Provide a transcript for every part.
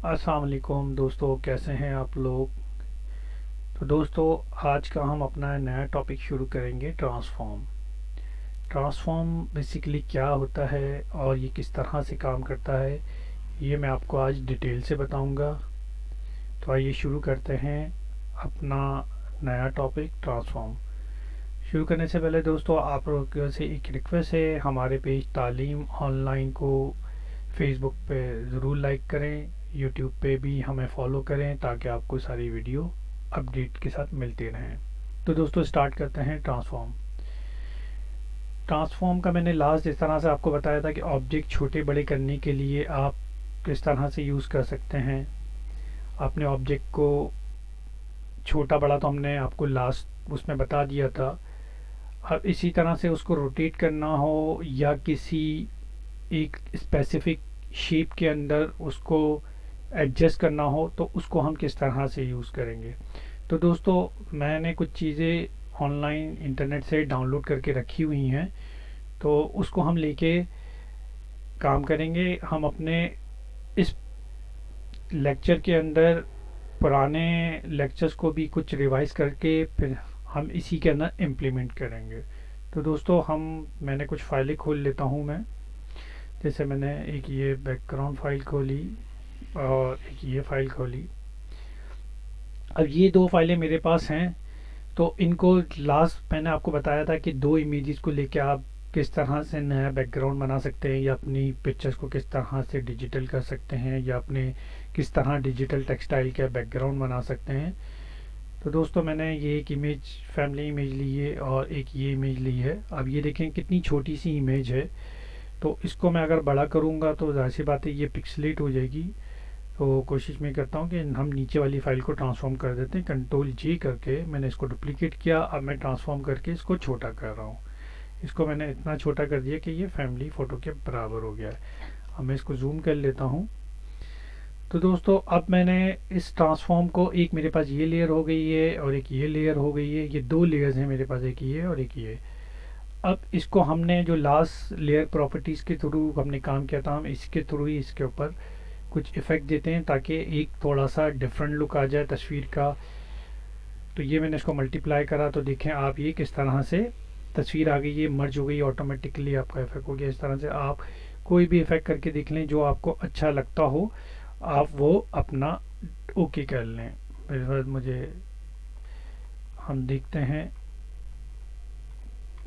अस्सलाम वालेकुम दोस्तों, कैसे हैं आप लोग। तो दोस्तों, आज का हम अपना नया टॉपिक शुरू करेंगे। ट्रांसफॉर्म बेसिकली क्या होता है और ये किस तरह से काम करता है, ये मैं आपको आज डिटेल से बताऊंगा। तो आइए शुरू करते हैं अपना नया टॉपिक ट्रांसफॉर्म। शुरू करने से पहले दोस्तों, आप लोगों से एक रिक्वेस्ट है, हमारे पेज तालीम ऑनलाइन को फेसबुक पे ज़रूर लाइक करें, यूट्यूब पे भी हमें फॉलो करें ताकि आपको सारी वीडियो अपडेट के साथ मिलते रहें। तो दोस्तों, स्टार्ट करते हैं ट्रांसफॉर्म का मैंने लास्ट इस तरह से आपको बताया था कि ऑब्जेक्ट छोटे बड़े करने के लिए आप किस तरह से यूज़ कर सकते हैं। अपने ऑब्जेक्ट को छोटा बड़ा तो हमने आपको लास्ट उसमें बता दिया था। अब इसी तरह से उसको रोटेट करना हो या किसी एक स्पेसिफिक शेप के अंदर उसको एडजस्ट करना हो तो उसको हम किस तरह से यूज़ करेंगे। तो दोस्तों, मैंने कुछ चीज़ें ऑनलाइन इंटरनेट से डाउनलोड करके रखी हुई हैं, तो उसको हम लेके काम करेंगे। हम अपने इस लेक्चर के अंदर पुराने लेक्चर्स को भी कुछ रिवाइज करके फिर हम इसी के अंदर इम्प्लीमेंट करेंगे। तो दोस्तों, मैंने कुछ फाइलें खोल लेता हूँ मैं। जैसे मैंने एक ये बैकग्राउंड फाइल खोली और एक ये फाइल खोली। अब ये दो फाइलें मेरे पास हैं। तो इनको लास्ट मैंने आपको बताया था कि दो इमेजेस को लेके आप किस तरह से नया बैकग्राउंड बना सकते हैं या अपनी पिक्चर्स को किस तरह से डिजिटल कर सकते हैं या अपने किस तरह डिजिटल टेक्सटाइल का बैकग्राउंड बना सकते हैं। तो दोस्तों, मैंने ये एक इमेज फैमिली इमेज ली है और एक ये इमेज ली है। अब ये देखें कितनी छोटी सी इमेज है। तो इसको मैं अगर बड़ा करूँगा तो जाहिर सी बात है ये पिक्सलेट हो जाएगी। तो कोशिश मैं करता हूँ कि हम नीचे वाली फ़ाइल को ट्रांसफॉर्म कर देते हैं। कंट्रोल जी करके मैंने इसको डुप्लीकेट किया। अब मैं ट्रांसफॉर्म करके इसको छोटा कर रहा हूँ। इसको मैंने इतना छोटा कर दिया कि ये फैमिली फ़ोटो के बराबर हो गया है। अब मैं इसको जूम कर लेता हूँ। तो दोस्तों, अब मैंने इस ट्रांसफॉर्म को, एक मेरे पास ये लेयर हो गई है और एक ये लेयर हो गई है। ये दो लेयर्स हैं मेरे पास, एक ये और एक ये। अब इसको हमने जो लास्ट लेयर प्रॉपर्टीज़ के थ्रू हमने काम किया था, हम इसके थ्रू ही इसके ऊपर कुछ इफ़ेक्ट देते हैं ताकि एक थोड़ा सा डिफरेंट लुक आ जाए तस्वीर का। तो ये मैंने इसको मल्टीप्लाई करा तो देखें आप ये किस तरह से तस्वीर आ गई, ये मर्ज हो गई ऑटोमेटिकली, आपका इफेक्ट हो गया। इस तरह से आप कोई भी इफेक्ट करके देख लें जो आपको अच्छा लगता हो, आप वो अपना ओके कर लें। मेरे पास मुझे हम देखते हैं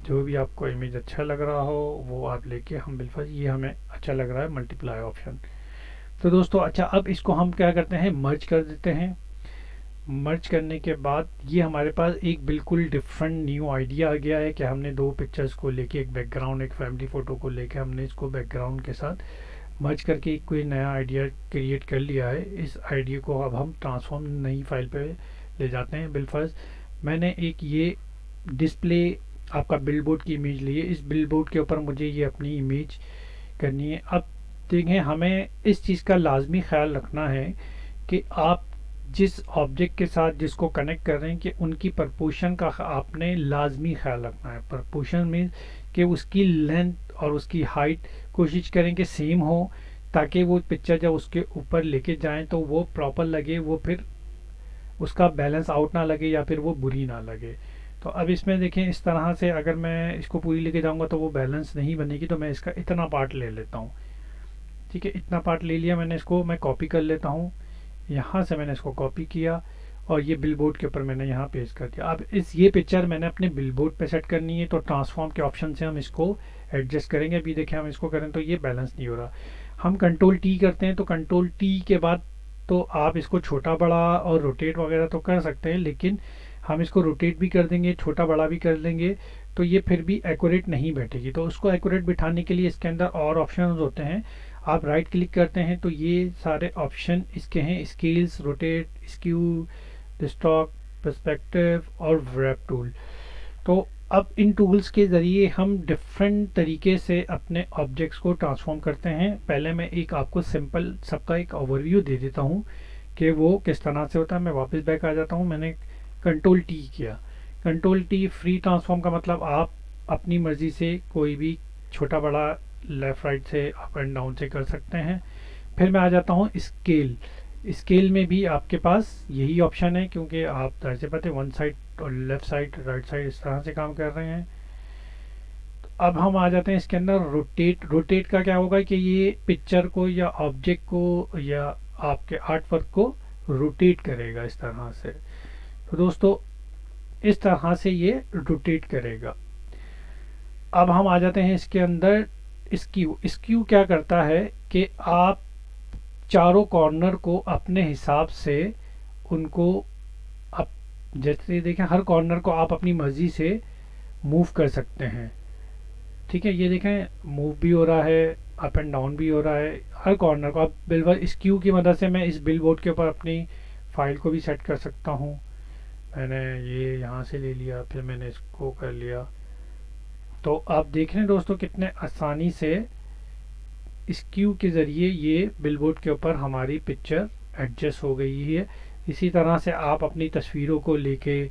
जो भी आपको इमेज अच्छा लग रहा हो वो आप लेके हम बिल्कुल, ये हमें अच्छा लग रहा है मल्टीप्लाई ऑप्शन। तो दोस्तों, अच्छा, अब इसको हम क्या करते हैं, मर्ज कर देते हैं। मर्ज करने के बाद ये हमारे पास एक बिल्कुल डिफरेंट न्यू आइडिया आ गया है कि हमने दो पिक्चर्स को लेके, एक बैकग्राउंड एक फैमिली फ़ोटो को लेके, हमने इसको बैकग्राउंड के साथ मर्ज करके एक कोई नया आइडिया क्रिएट कर लिया है। इस आइडिया को अब हम ट्रांसफॉर्म नई फाइल पे ले जाते हैं। बिलफर्ज मैंने एक ये डिस्प्ले आपका बिलबोर्ड की इमेज ली है। इस बिलबोर्ड के ऊपर मुझे ये अपनी इमेज करनी है। अब देखें, हमें इस चीज़ का लाजमी ख्याल रखना है कि आप जिस ऑब्जेक्ट के साथ जिसको कनेक्ट कर रहे हैं कि उनकी प्रपोर्शन का आपने लाजमी ख्याल रखना है। प्रपोर्शन मीन्स कि उसकी लेंथ और उसकी हाइट कोशिश करें कि सेम हो, ताकि वो पिक्चर जब उसके ऊपर लेके जाएं तो वो प्रॉपर लगे, वो फिर उसका बैलेंस आउट ना लगे या फिर वो बुरी ना लगे। तो अब इसमें देखें, इस तरह से अगर मैं इसको पूरी लेके जाऊंगा तो वो बैलेंस नहीं बनेगी। तो मैं इसका इतना पार्ट ले लेता हूँ। ठीक है, इतना पार्ट ले लिया मैंने, इसको मैं कॉपी कर लेता हूँ। यहाँ से मैंने इसको कॉपी किया और ये बिलबोर्ड के ऊपर मैंने यहाँ पेस्ट कर दिया। अब ये पिक्चर मैंने अपने बिलबोर्ड पे सेट करनी है। तो ट्रांसफॉर्म के ऑप्शन से हम इसको एडजस्ट करेंगे। अभी देखें, हम इसको करें तो ये बैलेंस नहीं हो रहा। हम कंट्रोल टी करते हैं, तो कंट्रोल टी के बाद तो आप इसको छोटा बड़ा और रोटेट वगैरह तो कर सकते हैं, लेकिन हम इसको रोटेट भी कर देंगे, छोटा बड़ा भी कर देंगे, तो ये फिर भी एक्यूरेट नहीं बैठेगी। तो उसको एक्यूरेट बिठाने के लिए इसके अंदर और ऑप्शन होते हैं। आप राइट क्लिक करते हैं तो ये सारे ऑप्शन इसके हैं, स्केल्स, रोटेट, स्क्यू, डिस्टॉक, पर्सपेक्टिव और रैप टूल। तो अब इन टूल्स के ज़रिए हम डिफरेंट तरीके से अपने ऑब्जेक्ट्स को ट्रांसफॉर्म करते हैं। पहले मैं एक आपको सिंपल सबका एक ओवरव्यू दे देता हूँ कि वो किस तरह से होता है। मैं वापस बैक आ जाता हूँ। मैंने कंट्रोल टी किया। कंट्रोल टी फ्री ट्रांसफॉर्म का मतलब आप अपनी मर्ज़ी से कोई भी छोटा बड़ा लेफ़्ट राइट से अप एंड डाउन से कर सकते हैं। फिर मैं आ जाता हूँ स्केल। स्केल में भी आपके पास यही ऑप्शन है, क्योंकि आप जाहिर सी बात है वन साइड और लेफ़्ट साइड राइट साइड इस तरह से काम कर रहे हैं। अब हम आ जाते हैं इसके अंदर रोटेट। रोटेट का क्या होगा कि ये पिक्चर को या ऑब्जेक्ट को या आपके आर्ट वर्क को रोटेट करेगा इस तरह से। तो दोस्तों इस तरह से ये रोटेट करेगा। अब हम आ जाते हैं इसके अंदर स्क्यू। स्क्यू क्या करता है कि आप चारों कॉर्नर को अपने हिसाब से उनको आप जैसे देखें, हर कॉर्नर को आप अपनी मर्जी से मूव कर सकते हैं। ठीक है, ये देखें मूव भी हो रहा है, अप एंड डाउन भी हो रहा है, हर कॉर्नर को। आप बिल्कुल स्क्यू की मदद से मैं इस बिल बोर्ड के ऊपर अपनी फाइल को भी सेट कर सकता हूँ। मैंने ये यहाँ से ले लिया, फिर मैंने इसको कर लिया। तो आप देख रहे हैं दोस्तों कितने आसानी से स्क्यू के ज़रिए ये बिलबोर्ड के ऊपर हमारी पिक्चर एडजस्ट हो गई है। इसी तरह से आप अपनी तस्वीरों को लेके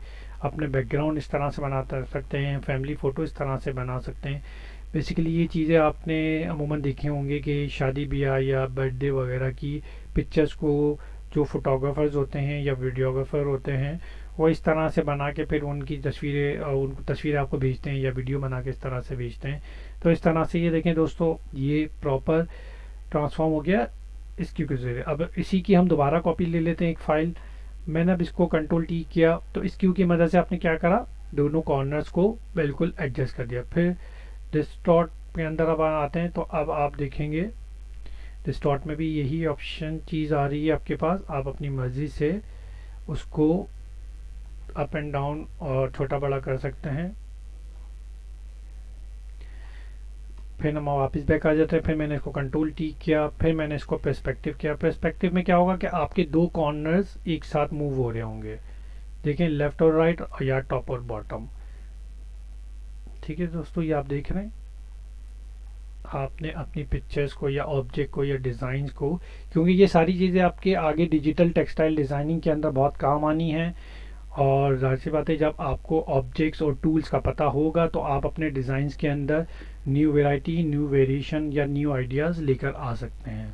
अपने बैकग्राउंड इस तरह से बना सकते हैं, फैमिली फ़ोटो इस तरह से बना सकते हैं। बेसिकली ये चीज़ें आपने अमूमन देखे होंगे कि शादी ब्याह या बर्थडे वगैरह की पिक्चर्स को जो फोटोग्राफर्स होते हैं या वीडियोग्राफर होते हैं वो इस तरह से बना के फिर उनकी तस्वीरें उनको तस्वीरें आपको भेजते हैं या वीडियो बना के इस तरह से भेजते हैं। तो इस तरह से ये देखें दोस्तों, ये प्रॉपर ट्रांसफॉर्म हो गया स्क्यू के ज़रिए। अब इसी की हम दोबारा कॉपी ले लेते हैं एक फ़ाइल। मैंने अब इसको कंट्रोल टी किया तो स्क्यू की मदद से आपने क्या करा, दोनों कॉर्नर्स को बिल्कुल एडजस्ट कर दिया। फिर डिस्टॉर्ट के अंदर अब आते हैं तो अब आप देखेंगे डिस्टॉर्ट में भी यही ऑप्शन चीज़ आ रही है आपके पास। आप अपनी मर्ज़ी से उसको अप एंड डाउन और छोटा बड़ा कर सकते हैं। फिर हम वापस बैक आ जाते हैं। फिर मैंने इसको कंट्रोल टी किया, फिर मैंने इसको पर्सपेक्टिव किया। पर्सपेक्टिव में क्या होगा कि आपके दो कॉर्नर्स एक साथ मूव हो रहे होंगे, देखें लेफ्ट और राइट या टॉप और बॉटम। ठीक है दोस्तों, ये आप देख रहे हैं आपने अपनी पिक्चर्स को या ऑब्जेक्ट को या डिज़ाइंस को, क्योंकि ये सारी चीज़ें आपके आगे डिजिटल टेक्सटाइल डिज़ाइनिंग के अंदर बहुत काम आनी है। और जाहिर सी बात है जब आपको ऑब्जेक्ट्स और टूल्स का पता होगा तो आप अपने डिज़ाइंस के अंदर न्यू वैरायटी, न्यू वेरिएशन या न्यू आइडियाज़ लेकर आ सकते हैं।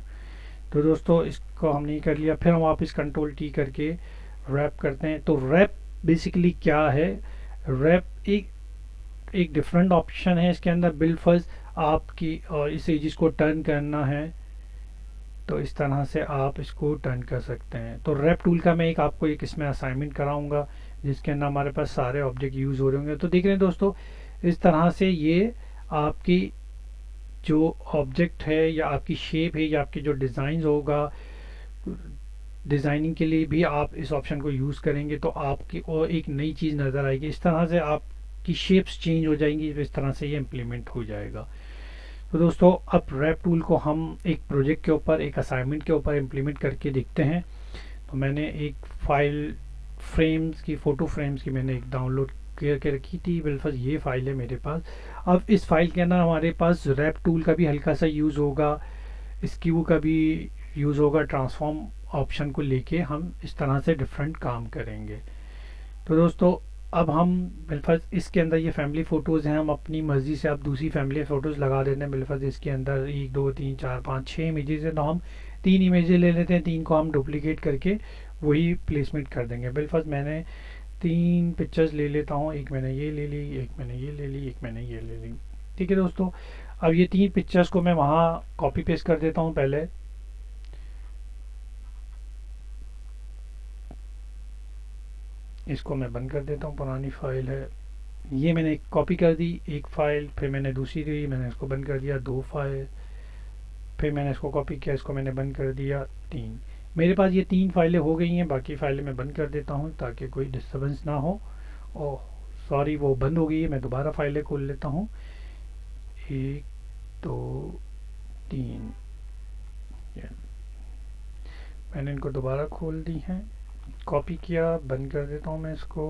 तो दोस्तों इसको हमने कर लिया। फिर हम वापस कंट्रोल टी करके रैप करते हैं। तो रैप बेसिकली क्या है, रैप एक डिफरेंट ऑप्शन है इसके अंदर। बिल फर्स्ट आपकी और इस एजिस को टर्न करना है तो इस तरह से आप इसको टर्न कर सकते हैं। तो रैप टूल का मैं आपको एक इसमें असाइनमेंट कराऊंगा जिसके अंदर हमारे पास सारे ऑब्जेक्ट यूज़ हो रहे होंगे। तो देख रहे हैं दोस्तों इस तरह से ये आपकी जो ऑब्जेक्ट है या आपकी शेप है या आपकी जो डिज़ाइन होगा, डिज़ाइनिंग के लिए भी आप इस ऑप्शन को यूज़ करेंगे तो आपकी और एक नई चीज़ नज़र आएगी। इस तरह से आपकी शेप्स चेंज हो जाएंगी, इस तरह से ये इम्प्लीमेंट हो जाएगा। तो दोस्तों अब रैप टूल को हम एक प्रोजेक्ट के ऊपर, एक असाइनमेंट के ऊपर इम्प्लीमेंट करके देखते हैं। तो मैंने एक फ़ाइल फ्रेम्स की, फ़ोटो फ्रेम्स की मैंने एक डाउनलोड करके रखी थी। बिल्कुल ये फ़ाइल है मेरे पास। अब इस फाइल के अंदर हमारे पास रैप टूल का भी हल्का सा यूज़ होगा, स्क्यू का भी यूज़ होगा। ट्रांसफॉर्म ऑप्शन को लेके हम इस तरह से डिफरेंट काम करेंगे। तो दोस्तों अब हम बिल्कुल इसके अंदर ये फैमिली फ़ोटोज़ हैं, हम अपनी मर्ज़ी से आप दूसरी फैमिली फ़ोटोज़ लगा देते हैं। बिल्कुल इसके अंदर 1 2 3 4 5 6 इमेजेस हैं तो हम 3 इमेजेस ले लेते हैं, 3 को हम डुप्लीकेट करके वही प्लेसमेंट कर देंगे। बिल्कुल मैंने 3 पिक्चर्स ले लेता हूँ, एक मैंने ये ले ली, एक मैंने ये ले ली, एक मैंने ये ले ली। ठीक है दोस्तों, अब ये 3 पिक्चर्स को मैं वहाँ कॉपी पेस्ट कर देता हूँ। पहले इसको मैं बंद कर देता हूँ, पुरानी फाइल है। ये मैंने एक कॉपी कर दी एक फ़ाइल, फिर मैंने दूसरी दी, मैंने इसको बंद कर दिया 2 फाइल, फिर मैंने इसको कॉपी किया, इसको मैंने बंद कर दिया 3। मेरे पास ये 3 फाइलें हो गई हैं। बाकी फाइलें मैं बंद कर देता हूँ ताकि कोई डिस्टर्बेंस ना हो। ओह सॉरी, वो बंद हो गई है। मैं दोबारा फाइलें खोल लेता हूँ, 1 2 3। मैंने इनको दोबारा खोल दी हैं, कॉपी किया, बंद कर देता हूँ मैं इसको।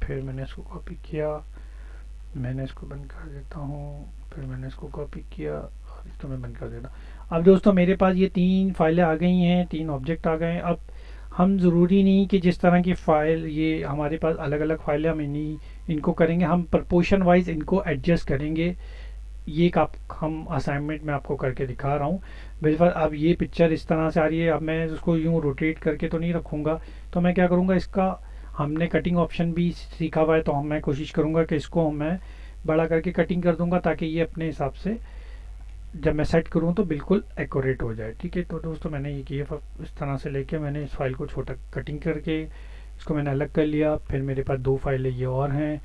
फिर मैंने इसको कॉपी किया, मैंने इसको बंद कर देता हूँ, फिर मैंने इसको कॉपी किया और इसको मैं बंद कर देता हूँ। अब दोस्तों मेरे पास ये 3 फाइलें आ गई हैं, 3 ऑब्जेक्ट आ गए हैं। अब हम ज़रूरी नहीं कि जिस तरह की फ़ाइल ये हमारे पास अलग अलग फाइलें, हम इनको करेंगे, हम प्रपोर्शन वाइज इनको एडजस्ट करेंगे। ये एक हम असाइनमेंट में आपको करके दिखा रहा हूँ। बिल्कुल। अब ये पिक्चर इस तरह से आ रही है, अब मैं उसको यूँ रोटेट करके तो नहीं रखूँगा, तो मैं क्या करूँगा, इसका हमने कटिंग ऑप्शन भी सीखा हुआ है, तो मैं कोशिश करूँगा कि इसको मैं बड़ा करके कटिंग कर दूँगा, ताकि ये अपने हिसाब से जब मैं सेट करूँ तो बिल्कुल एक्यूरेट हो जाए। ठीक है, तो दोस्तों मैंने ये किया, इस तरह से लेके मैंने इस फाइल को छोटा कटिंग करके इसको मैंने अलग कर लिया। फिर मेरे पास 2 फाइलें ये और हैं,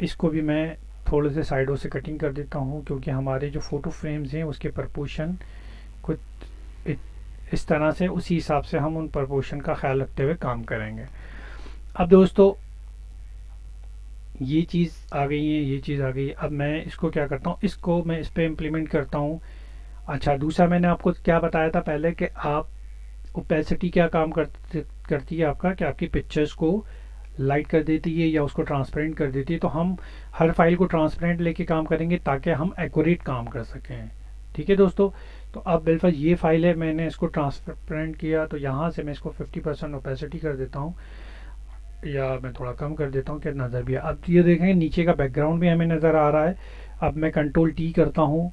इसको भी मैं थोड़े से साइडों से कटिंग कर देता हूँ, क्योंकि हमारे जो फ़ोटो फ्रेम्स हैं उसके प्रपोर्शन कुछ इस तरह से, उसी हिसाब से हम उन प्रपोर्शन का ख्याल रखते हुए काम करेंगे। अब दोस्तों ये चीज़ आ गई है, ये चीज़ आ गई है। अब मैं इसको क्या करता हूँ, इसको मैं इस पर इम्प्लीमेंट करता हूँ। अच्छा, दूसरा मैंने आपको क्या बताया था पहले कि आप ओपेसिटी क्या काम करती है आपका, कि आपकी पिक्चर्स को लाइट कर देती है या उसको ट्रांसपेरेंट कर देती है। तो हम हर फाइल को ट्रांसपेरेंट लेके काम करेंगे ताकि हम एक्यूरेट काम कर सकें। ठीक है दोस्तों, तो अब बिल्कुल ये फाइल है, मैंने इसको ट्रांसपेरेंट किया, तो यहाँ से मैं इसको 50% ओपेसिटी कर देता हूँ, या मैं थोड़ा कम कर देता हूँ कि नज़र भी अब ये देखेंगे नीचे का बैकग्राउंड भी हमें नज़र आ रहा है। अब मैं कंट्रोल टी करता हूँ,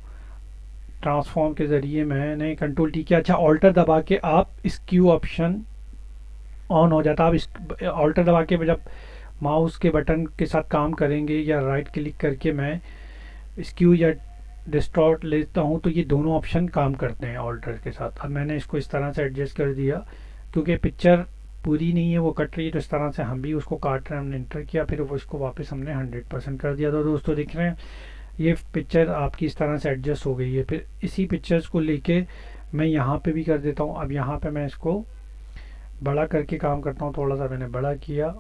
ट्रांसफॉर्म के ज़रिए मैंने कंट्रोल टी किया। अच्छा, ऑल्टर दबा के आप स्क्यू ऑप्शन ऑन हो जाता है। आप इस ऑल्टर दबा के जब माउस के बटन के साथ काम करेंगे या राइट क्लिक करके मैं स्क्यू या डिस्टॉर्ट लेता हूँ, तो ये दोनों ऑप्शन काम करते हैं ऑल्टर के साथ। अब मैंने इसको इस तरह से एडजस्ट कर दिया, क्योंकि पिक्चर पूरी नहीं है, वो कट रही है, तो इस तरह से हम भी उसको काट रहे हैं। हमने इंटर किया, फिर वो इसको वापस हमने 100% कर दिया। तो दोस्तों देख रहे हैं ये पिक्चर आपकी इस तरह से एडजस्ट हो गई है। फिर इसी पिक्चर्स को लेके मैं यहाँ पे भी कर देता हूँ। अब यहाँ पे मैं इसको बड़ा करके काम करता हूँ, थोड़ा सा मैंने बड़ा किया,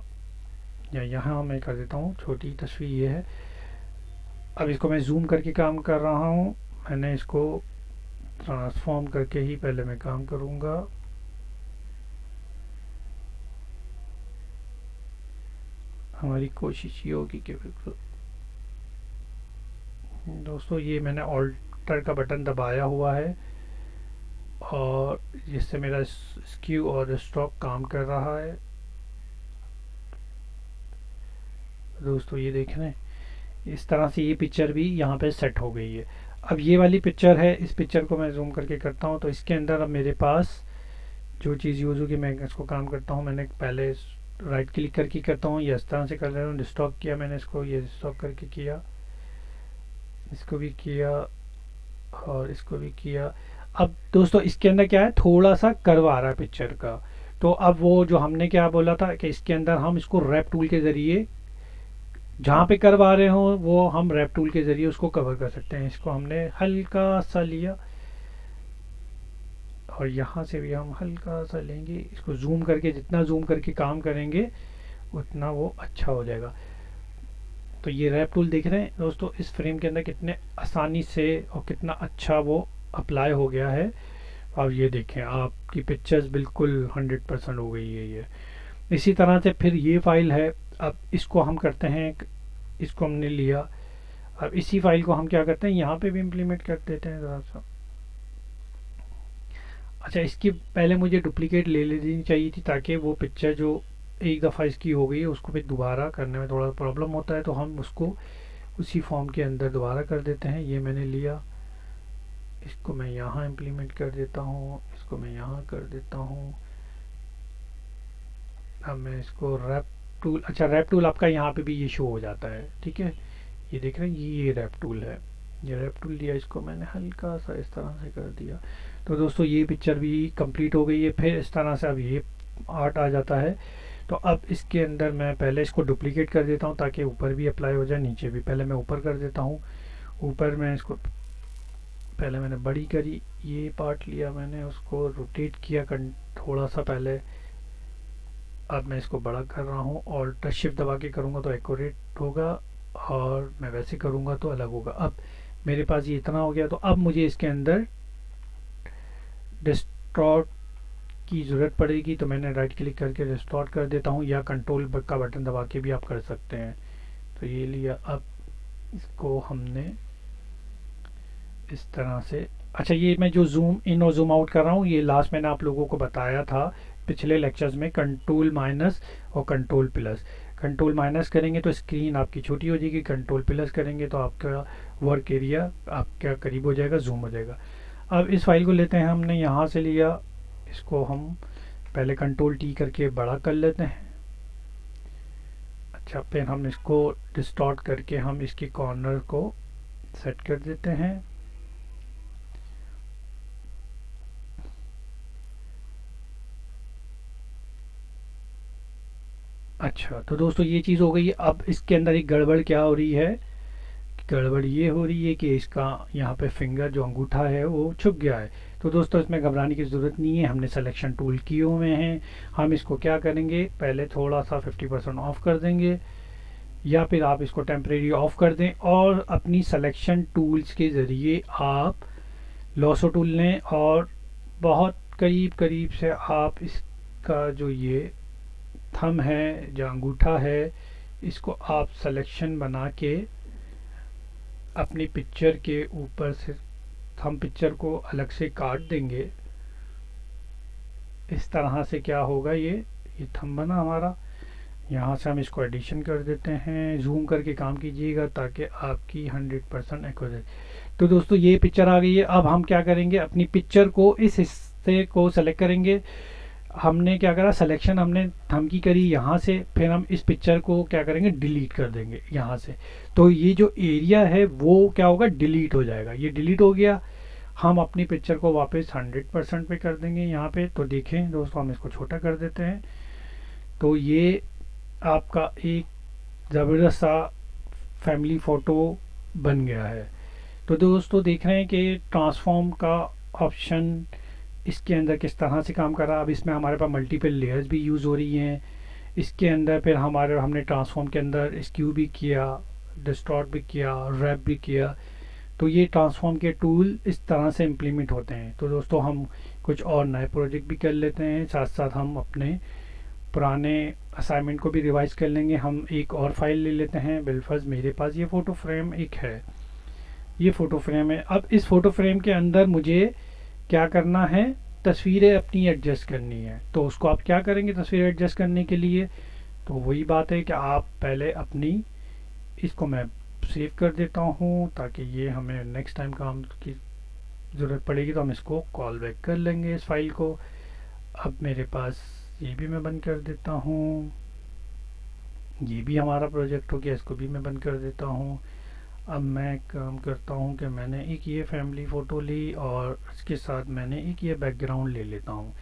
या यहाँ मैं कर देता हूँ छोटी तस्वीर ये है। अब इसको मैं जूम करके काम कर रहा हूँ, मैंने इसको ट्रांसफॉर्म करके ही पहले मैं काम करूँगा। हमारी कोशिश ये होगी कि बिल्कुल दोस्तों, ये मैंने ऑल्टर का बटन दबाया हुआ है, और जिससे मेरा स्क्यू और स्टॉक काम कर रहा है। दोस्तों ये देख रहे हैं, इस तरह से ये पिक्चर भी यहाँ पे सेट हो गई है। अब ये वाली पिक्चर है, इस पिक्चर को मैं जूम करके करता हूँ, तो इसके अंदर अब मेरे पास जो चीज़ यूज़ होगी, मैं इसको काम करता हूँ। मैंने पहले राइट क्लिक करके करता हूँ, या इस तरह से कर रहा हूँ, डिस्टॉक किया मैंने इसको, ये डिस्टॉक करके किया, इसको भी किया और इसको भी किया। अब दोस्तों इसके अंदर क्या है, थोड़ा सा कर्व आ रहा है पिक्चर का। तो अब वो जो हमने क्या बोला था कि इसके अंदर हम इसको रैप टूल के ज़रिए, जहाँ पे कर्व आ रहे हों वो हम रैप टूल के ज़रिए उसको कवर कर सकते हैं। इसको हमने हल्का सा लिया, और यहाँ से भी हम हल्का सा लेंगे, इसको जूम करके, जितना जूम करके काम करेंगे उतना वो अच्छा हो जाएगा। तो ये रैप टूल देख रहे हैं दोस्तों, इस फ्रेम के अंदर कितने आसानी से और कितना अच्छा वो अप्लाई हो गया है। अब ये देखें, आपकी पिक्चर्स बिल्कुल 100% हो गई है ये। इसी तरह से फिर ये फाइल है, अब इसको हम करते हैं, इसको हमने लिया, अब इसी फाइल को हम क्या करते हैं, यहाँ पे भी इम्प्लीमेंट कर देते हैं ज़रा सा। अच्छा, इसकी पहले मुझे डुप्लीकेट ले लेनी चाहिए थी, ताकि वो पिक्चर जो एक दफ़ा इसकी हो गई है उसको फिर दोबारा करने में थोड़ा प्रॉब्लम होता है, तो हम उसको उसी फॉर्म के अंदर दोबारा कर देते हैं। ये मैंने लिया, इसको मैं यहाँ इम्प्लीमेंट कर देता हूँ, इसको मैं यहाँ कर देता हूँ। अब मैं इसको रैप टूल, अच्छा रैप टूल आपका यहाँ पे भी ये शो हो जाता है। ठीक है, ये देख रहे हैं, ये रैप टूल है, ये रैप टूल लिया, इसको मैंने हल्का सा इस तरह से कर दिया। तो दोस्तों ये पिक्चर भी कंप्लीट हो गई है। फिर इस तरह से अब ये आर्ट आ जाता है। तो अब इसके अंदर मैं पहले इसको डुप्लीकेट कर देता हूँ, ताकि ऊपर भी अप्लाई हो जाए, नीचे भी। पहले मैं ऊपर कर देता हूँ, ऊपर मैं इसको पहले मैंने बड़ी करी, ये पार्ट लिया मैंने, उसको रोटेट किया थोड़ा सा पहले। अब मैं इसको बड़ा कर रहा हूँ, और टच शिफ्ट दबा के करूँगा तो एक्यूरेट होगा, और मैं वैसे करूँगा तो अलग होगा। अब मेरे पास ये इतना हो गया, तो अब मुझे इसके अंदर डिस्टॉर्ट की ज़रूरत पड़ेगी, तो मैंने राइट क्लिक करके डिस्टॉर्ट कर देता हूँ, या कंट्रोल का बटन दबा के भी आप कर सकते हैं। तो ये लिया, अब इसको हमने इस तरह से, अच्छा ये मैं जो जूम इन और जूम आउट कर रहा हूँ, ये लास्ट मैंने आप लोगों को बताया था पिछले लेक्चर्स में, कंट्रोल माइनस और कंट्रोल प्लस। कंट्रोल माइनस करेंगे तो स्क्रीन आपकी छोटी हो जाएगी, कंट्रोल प्लस करेंगे तो आपका वर्क एरिया आपका करीब हो जाएगा, जूम हो जाएगा। अब इस फाइल को लेते हैं, हमने यहाँ से लिया, इसको हम पहले कंट्रोल टी करके बड़ा कर लेते हैं। अच्छा, फिर हम इसको डिस्टॉर्ट करके हम इसके कॉर्नर को सेट कर देते हैं। अच्छा, तो दोस्तों ये चीज़ हो गई। अब इसके अंदर एक गड़बड़ क्या हो रही है, गड़बड़ ये हो रही है कि इसका यहाँ पे फिंगर जो अंगूठा है वो छुप गया है। तो दोस्तों इसमें घबराने की ज़रूरत नहीं है, हमने सिलेक्शन टूल किए हुए हैं। हम इसको क्या करेंगे, पहले थोड़ा सा 50% ऑफ कर देंगे, या फिर आप इसको टेम्परेरी ऑफ कर दें और अपनी सिलेक्शन टूल्स के ज़रिए आप लॉसो टूल लें और बहुत करीब करीब से आप इसका जो ये थंब है, जो अंगूठा है, इसको आप सिलेक्शन बना के अपनी पिक्चर के ऊपर से हम पिक्चर को अलग से काट देंगे। इस तरह से क्या होगा, ये थंब बना हमारा। यहाँ से हम इसको एडिशन कर देते हैं, जूम करके काम कीजिएगा ताकि आपकी 100% एक्यूरेट। तो दोस्तों ये पिक्चर आ गई है। अब हम क्या करेंगे, अपनी पिक्चर को इस हिस्से को सेलेक्ट करेंगे। हमने क्या करा, सिलेक्शन हमने थंब की करी यहाँ से, फिर हम इस पिक्चर को क्या करेंगे, डिलीट कर देंगे यहाँ से। तो ये जो एरिया है वो क्या होगा, डिलीट हो जाएगा। ये डिलीट हो गया। हम अपनी पिक्चर को वापस 100% पे कर देंगे यहाँ पे। तो देखें दोस्तों, हम इसको छोटा कर देते हैं। तो ये आपका एक ज़बरदस्त सा फैमिली फ़ोटो बन गया है। तो दोस्तों देख रहे हैं कि ट्रांसफॉर्म का ऑप्शन इसके अंदर किस तरह से काम कर रहा है। अब इसमें हमारे पास मल्टीपल लेयर्स भी यूज़ हो रही हैं इसके अंदर। फिर हमने ट्रांसफॉर्म के अंदर स्क्यू भी किया, डिस्टॉर्ट भी किया, रैप भी किया। तो ये ट्रांसफॉर्म के टूल इस तरह से इम्प्लीमेंट होते हैं। तो दोस्तों हम कुछ और नए प्रोजेक्ट भी कर लेते हैं, साथ साथ हम अपने पुराने असाइनमेंट को भी रिवाइज कर लेंगे। हम एक और फाइल ले लेते हैं। बिलफर्ज मेरे पास ये फ़ोटो फ्रेम एक है, ये फ़ोटो फ्रेम है। अब इस फ़ोटो फ्रेम के अंदर मुझे क्या करना है, तस्वीरें अपनी एडजस्ट करनी है। तो उसको आप क्या करेंगे तस्वीरें एडजस्ट करने के लिए, तो वही बात है कि आप पहले अपनी, इसको मैं सेव कर देता हूँ ताकि ये हमें नेक्स्ट टाइम काम की ज़रूरत पड़ेगी तो हम इसको कॉल बैक कर लेंगे इस फाइल को। अब मेरे पास ये भी मैं बंद कर देता हूँ, ये भी हमारा प्रोजेक्ट हो गया, इसको भी मैं बंद कर देता हूँ। अब मैं काम करता हूँ कि मैंने एक ये फैमिली फ़ोटो ली और इसके साथ मैंने एक ये बैकग्राउंड ले लेता हूँ।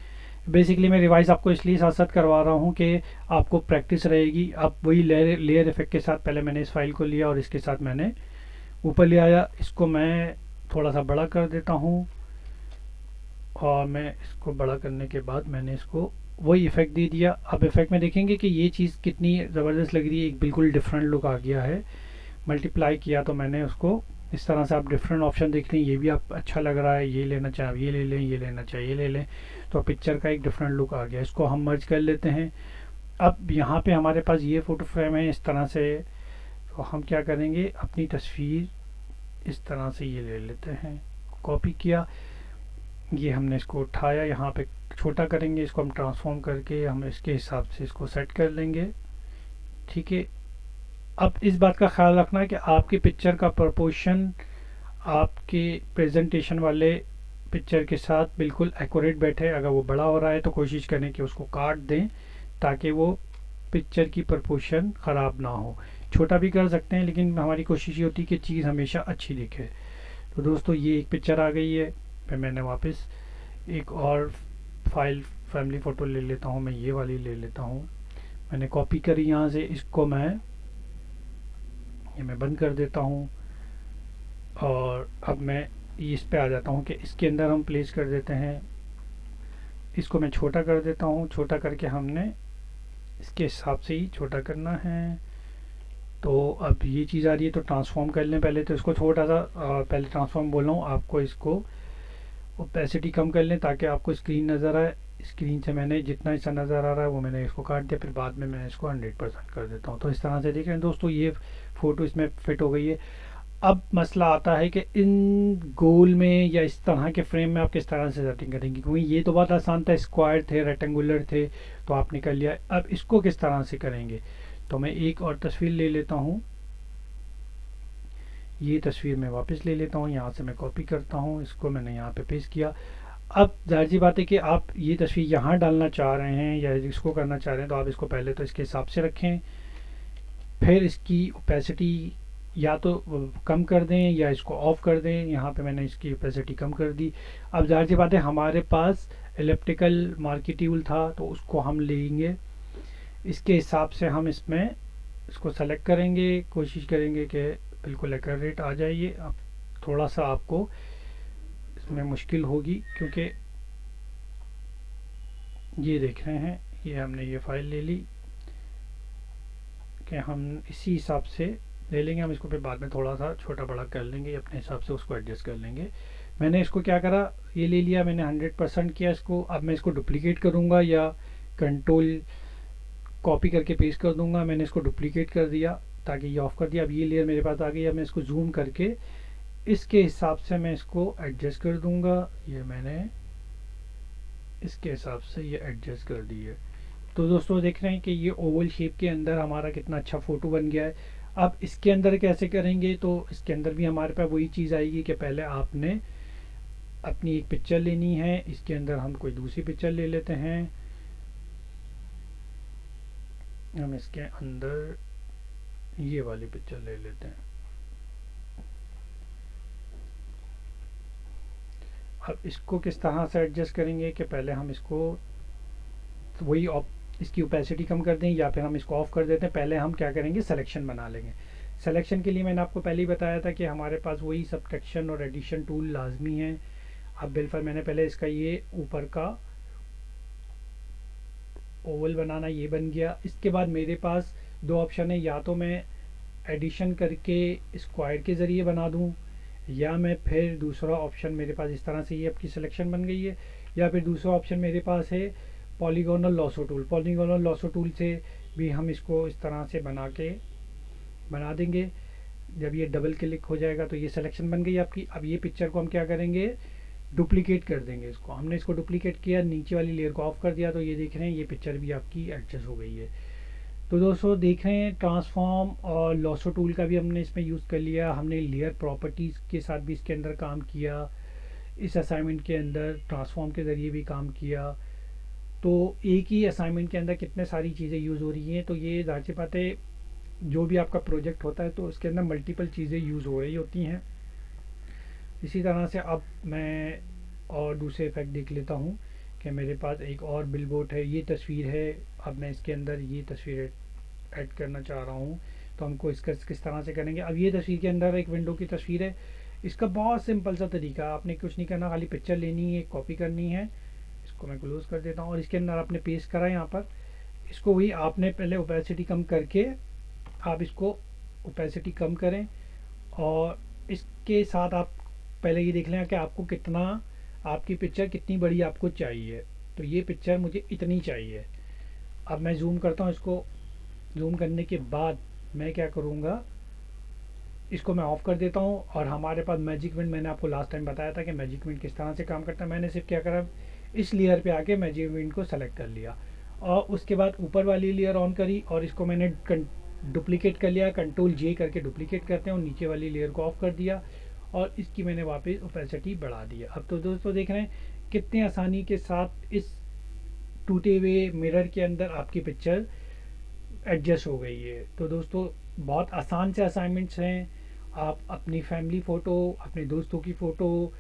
बेसिकली मैं रिवाइज आपको इसलिए साथ साथ करवा रहा हूँ कि आपको प्रैक्टिस रहेगी। अब वही लेयर इफेक्ट के साथ पहले मैंने इस फाइल को लिया और इसके साथ मैंने ऊपर ले आया। इसको मैं थोड़ा सा बड़ा कर देता हूँ और मैं इसको बड़ा करने के बाद मैंने इसको वही इफेक्ट दे दिया। अब इफेक्ट में देखेंगे कि ये चीज़ कितनी ज़बरदस्त लग रही है, एक बिल्कुल डिफरेंट लुक आ गया है। मल्टीप्लाई किया तो मैंने उसको इस तरह से, आप डिफरेंट ऑप्शन देख रहे हैं, ये भी आप अच्छा लग रहा है, ये लेना चाहे ये ले लें, ये लेना चाहिए ये ले लें। तो पिक्चर का एक डिफरेंट लुक आ गया। इसको हम मर्ज कर लेते हैं। अब यहाँ पे हमारे पास ये फ़ोटो फ्रेम है इस तरह से। तो हम क्या करेंगे, अपनी तस्वीर इस तरह से ये ले लेते हैं, कॉपी किया, ये हमने इसको उठाया, यहाँ पे छोटा करेंगे, इसको हम ट्रांसफॉर्म करके हम इसके हिसाब से इसको सेट कर लेंगे। ठीक है। अब इस बात का ख्याल रखना है कि आपकी पिक्चर का प्रोपोर्शन आपके प्रेजेंटेशन वाले पिक्चर के साथ बिल्कुल एक्यूरेट बैठे। अगर वो बड़ा हो रहा है तो कोशिश करें कि उसको काट दें ताकि वो पिक्चर की प्रोपोर्शन ख़राब ना हो। छोटा भी कर सकते हैं लेकिन हमारी कोशिश ये होती है कि चीज़ हमेशा अच्छी दिखे। तो दोस्तों ये एक पिक्चर आ गई है। फिर मैंने वापस एक और फाइल फैमिली फ़ोटो ले लेता हूँ, मैं ये वाली ले लेता हूँ। मैंने कॉपी करी यहाँ से, इसको मैं बंद कर देता हूँ और अब मैं इस पे आ जाता हूँ कि इसके अंदर हम प्लेस कर देते हैं। इसको मैं छोटा कर देता हूँ, छोटा करके हमने इसके हिसाब से ही छोटा करना है। तो अब ये चीज़ आ रही है तो ट्रांसफॉर्म कर लें पहले। तो इसको छोटा सा पहले ट्रांसफॉर्म बोल रहा हूँ आपको, इसको ओपेसिटी कम कर लें ताकि आपको स्क्रीन नज़र आए। स्क्रीन से मैंने जितना हिस्सा नज़र आ रहा है वो मैंने इसको काट दिया, फिर बाद में मैं इसको 100% कर देता हूँ। तो इस तरह से देख रहे हैं दोस्तों, ये फ़ोटो इसमें फिट हो गई है। अब मसला आता है कि इन गोल में या इस तरह के फ्रेम में आप किस तरह से सेटिंग करेंगे, क्योंकि ये तो बहुत आसान था, स्क्वायर थे, रेक्टेंगुलर थे, तो आपने कर लिया। अब इसको किस तरह से करेंगे, तो मैं एक और तस्वीर ले लेता हूँ। ये तस्वीर मैं वापस ले लेता हूँ, यहाँ से मैं कॉपी करता हूँ, इसको मैंने यहाँ पे पेस्ट किया। अब ज़ाहिर सी बात है कि आप ये तस्वीर यहाँ डालना चाह रहे हैं या इसको करना चाह रहे हैं, तो आप इसको पहले तो इसके हिसाब से रखें, फिर इसकी ओपेसिटी या तो कम कर दें या इसको ऑफ कर दें। यहाँ पे मैंने इसकी ओपेसिटी कम कर दी। अब ज़ाहिर सी बात है हमारे पास एलिप्टिकल मार्केट्यूल था, तो उसको हम लेंगे, इसके हिसाब से हम इसमें इसको सेलेक्ट करेंगे, कोशिश करेंगे कि बिल्कुल एक्यूरेट आ जाए। ये अब थोड़ा सा आपको इसमें मुश्किल होगी, क्योंकि ये देख रहे हैं, ये हमने ये फ़ाइल ले ली कि हम इसी हिसाब से ले लेंगे। हम इसको फिर बाद में थोड़ा सा छोटा बड़ा कर लेंगे, अपने हिसाब से उसको एडजस्ट कर लेंगे। मैंने इसको क्या करा, ये ले लिया मैंने 100% किया इसको। अब मैं इसको डुप्लीकेट करूँगा या कंट्रोल कॉपी करके पेस्ट कर दूंगा। मैंने इसको डुप्लीकेट कर दिया ताकि ये ऑफ कर दिया। अब ये लेयर मेरे पास आ गई। अब मैं इसको जूम करके इसके हिसाब से मैं इसको एडजस्ट कर दूंगा। ये मैंने इसके हिसाब से ये एडजस्ट कर दी है। तो दोस्तों देख रहे हैं कि ये ओवल शेप के अंदर हमारा कितना अच्छा फ़ोटो बन गया है। अब इसके अंदर कैसे करेंगे, तो इसके अंदर भी हमारे पास वही चीज़ आएगी कि पहले आपने अपनी एक पिक्चर लेनी है। इसके अंदर हम कोई दूसरी पिक्चर ले लेते हैं। हम इसके अंदर ये वाली पिक्चर ले लेते हैं। अब इसको किस तरह से एडजस्ट करेंगे कि पहले हम इसको वही इसकी ओपेसिटी कम कर दें या फिर हम इसको ऑफ कर देते हैं। पहले हम क्या करेंगे, सिलेक्शन बना लेंगे। सिलेक्शन के लिए मैंने आपको पहले ही बताया था कि हमारे पास वही सब्ट्रैक्शन और एडिशन टूल लाजमी है। अब बिल्कुल मैंने पहले इसका ये ऊपर का ओवल बनाना ये बन गया। इसके बाद मेरे पास दो ऑप्शन है, या तो मैं एडिशन करके स्क्वायर के ज़रिए बना दूं, या मैं फिर दूसरा ऑप्शन मेरे पास इस तरह से ये आपकी सिलेक्शन बन गई है, या फिर दूसरा ऑप्शन मेरे पास है polygonal lasso tool. Polygonal lasso tool से भी हम इसको इस तरह से बना देंगे। जब ये डबल क्लिक हो जाएगा तो ये सिलेक्शन बन गई आपकी। अब ये पिक्चर को हम क्या करेंगे, डुप्लीकेट कर देंगे इसको। हमने इसको डुप्लीकेट किया, नीचे वाली लेयर को ऑफ कर दिया, तो ये देख रहे हैं ये पिक्चर भी आपकी एडजस्ट हो गई है। तो दोस्तों देख रहे हैं ट्रांसफॉर्म और लॉसो टूल का भी हमने इसमें यूज़ कर लिया। हमने लेयर प्रॉपर्टीज़ के साथ भी इसके अंदर काम किया। इस असाइनमेंट के अंदर ट्रांसफॉर्म के ज़रिए भी काम किया। तो एक ही असाइनमेंट के अंदर कितने सारी चीज़ें यूज़ हो रही हैं। तो ये ज़ाहिर सी बात है, जो भी आपका प्रोजेक्ट होता है तो उसके अंदर मल्टीपल चीज़ें यूज़ हो रही होती हैं। इसी तरह से अब मैं और दूसरे इफेक्ट देख लेता हूँ कि मेरे पास एक और बिलबोर्ड है, ये तस्वीर है। अब मैं इसके अंदर ये तस्वीर ऐड करना चाह रहा हूँ, तो हमको इसका किस तरह से करेंगे। अब ये तस्वीर के अंदर एक विंडो की तस्वीर है। इसका बहुत सिंपल सा तरीका, आपने कुछ नहीं करना, खाली पिक्चर लेनी है, कॉपी करनी है। इसको मैं क्लोज कर देता हूँ और इसके अंदर आपने पेस्ट करा यहाँ पर। इसको वही आपने पहले ओपेसिटी कम करके आप इसको ओपेसिटी कम करें, और इसके साथ आप पहले ये देख लें कि आपको कितना, आपकी पिक्चर कितनी बड़ी आपको चाहिए। तो ये पिक्चर मुझे इतनी चाहिए। अब मैं जूम करता हूँ, इसको जूम करने के बाद मैं क्या करूँगा, इसको मैं ऑफ़ कर देता हूँ। और हमारे पास मैजिक विंड, मैंने आपको लास्ट टाइम बताया था कि मैजिक विंड किस तरह से काम करता है। मैंने सिर्फ क्या करा, इस लेयर पे आके मैजिक विंड को सेलेक्ट कर लिया और उसके बाद ऊपर वाली लेयर ऑन करी और इसको मैंने डुप्लीकेट कर लिया। कंट्रोल जे करके डुप्लीकेट करते हैं और नीचे वाली लेयर को ऑफ कर दिया और इसकी मैंने वापस ओपेसिटी बढ़ा दिया। अब तो दोस्तों देख रहे हैं कितने आसानी के साथ इस टूटे हुए मिरर के अंदर आपकी पिक्चर एडजस्ट हो गई है। तो दोस्तों बहुत आसान से असाइनमेंट्स हैं। आप अपनी फैमिली फ़ोटो, अपने दोस्तों की फ़ोटो,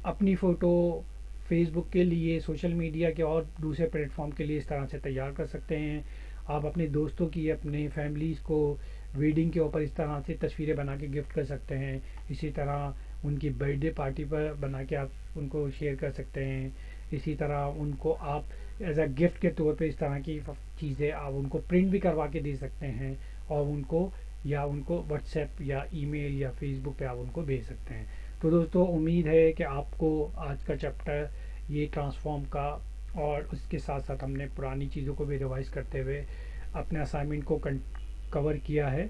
अपनी फ़ोटो फेसबुक के लिए, सोशल मीडिया के और दूसरे प्लेटफॉर्म के लिए इस तरह से तैयार कर सकते हैं। आप अपने दोस्तों की, अपने फैमिलीज़ को वेडिंग के ऊपर इस तरह से तस्वीरें बना के गिफ्ट कर सकते हैं। इसी तरह उनकी बर्थडे पार्टी पर बना के आप उनको शेयर कर सकते हैं। इसी तरह उनको आप एज अ गिफ्ट के तौर पे इस तरह की चीज़ें आप उनको प्रिंट भी करवा के दे सकते हैं और उनको व्हाट्सएप या ईमेल या फेसबुक पे आप उनको भेज सकते हैं। तो दोस्तों उम्मीद है कि आपको आज का चैप्टर ये ट्रांसफॉर्म का और उसके साथ साथ हमने पुरानी चीज़ों को भी रिवाइज़ करते हुए अपने असाइनमेंट को कवर किया है।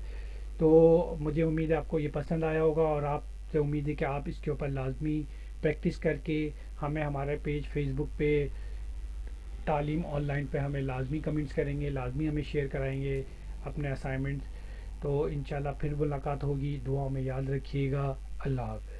तो मुझे उम्मीद है आपको ये पसंद आया होगा और आपसे उम्मीद है कि आप इसके ऊपर लाजमी प्रैक्टिस करके हमें हमारे पेज फेसबुक पे तालीम ऑनलाइन पे हमें लाजमी कमेंट्स करेंगे, लाजमी हमें शेयर कराएंगे अपने असाइनमेंट्स। तो इंशाल्लाह फिर मुलाकात होगी, दुआओं में याद रखिएगा। अल्लाह हाफ़िज़।